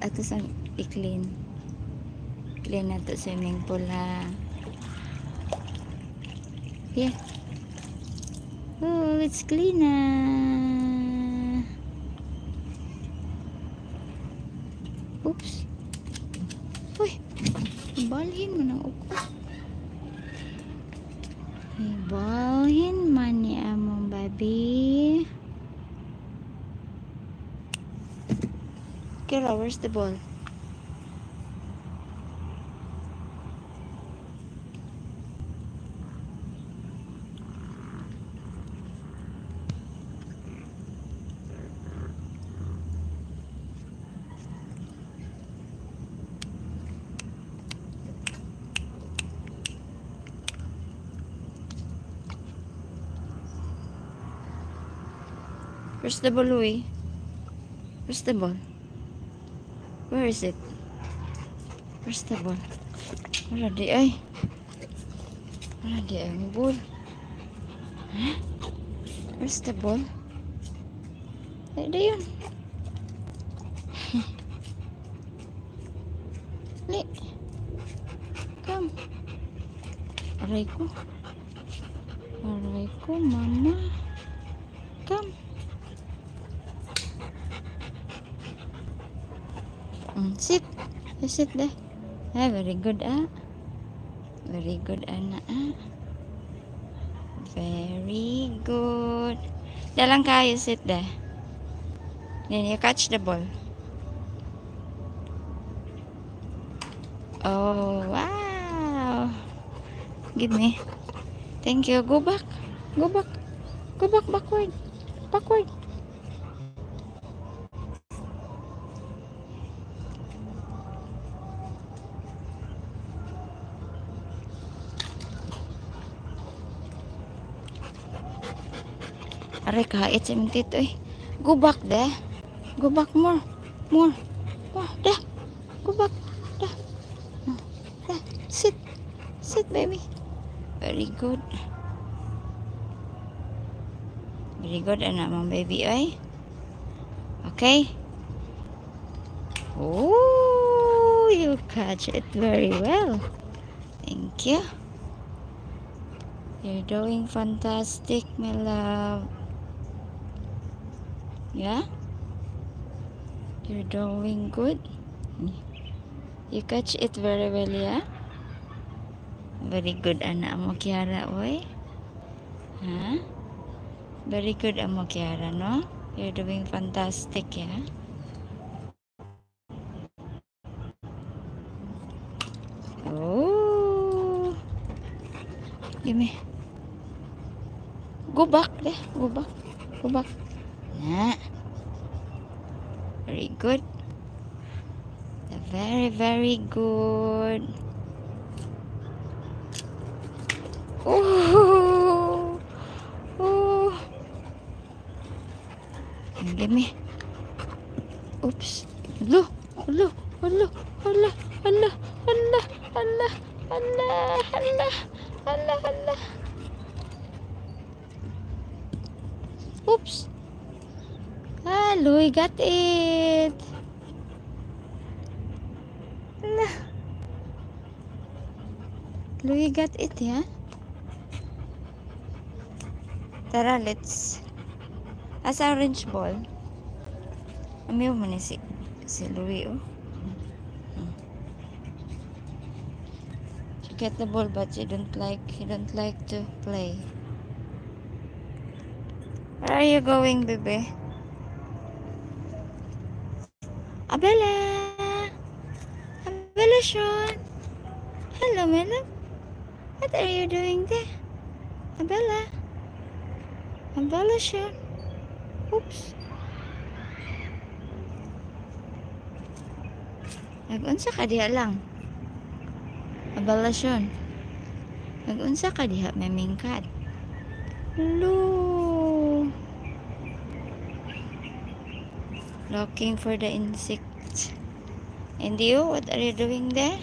Ato sang i-clean. Clean na to swimming pool ha. Here. Oh, it's clean na. Oops. Uy, ibalhin mo ng uko. Ibalhin man ni among baby. Kira, where's the ball? Where's the ball, Louie? Where's the ball? Where is it? Where's the ball? Wala di ay. Wala di ay ang ball. Huh? Where's the ball? Ay, di yun. Li. Come. Aray ko. Aray ko, mama. Come. Sit. You sit there. Ah, very good, ah. Very good, anak, ah. Very good. Dalang kayo, sit there. Then you catch the ball. Oh, wow. Give me. Thank you. Go back. Go back. Go back backward. Backward. Aray, kahit sa mintito eh. Go back there. Go back more. More. More. There. Go back. There. There. Sit. Sit, baby. Very good. Very good, anak mong baby, ay. Okay. Oh, you catch it very well. Thank you. You're doing fantastic, my love. Yeah? You're doing good. You catch it very well, yeah? Very good, anak mo, Kiara, oy. Huh? Very good, amo, Kiara, no? You're doing fantastic, yeah? Oh. Give me. Go back, there. Go back. Go back. Nah. Very good. Very, very good. Oh. Oh. Give me. Oops. Hello. Hello. Hello. Hello. Hello. Hello. Hello. Hello. Hello. Hello. Hello. Oops. Ah, Louie got it. Nah. Louie got it, yeah? Tara, let's... As orange ball. Amiw mo na si Louie, oh. She get the ball, but he don't like to play. Where are you going, baby? Abella! Abella Sean! Hello, my love. What are you doing there? Abella? Abella Sean? Oops. Nag-unsa ka diha lang? Abella Sean? Nag-unsa ka diha, memingkat? Hello! Looking for the insect. And you, what are you doing there?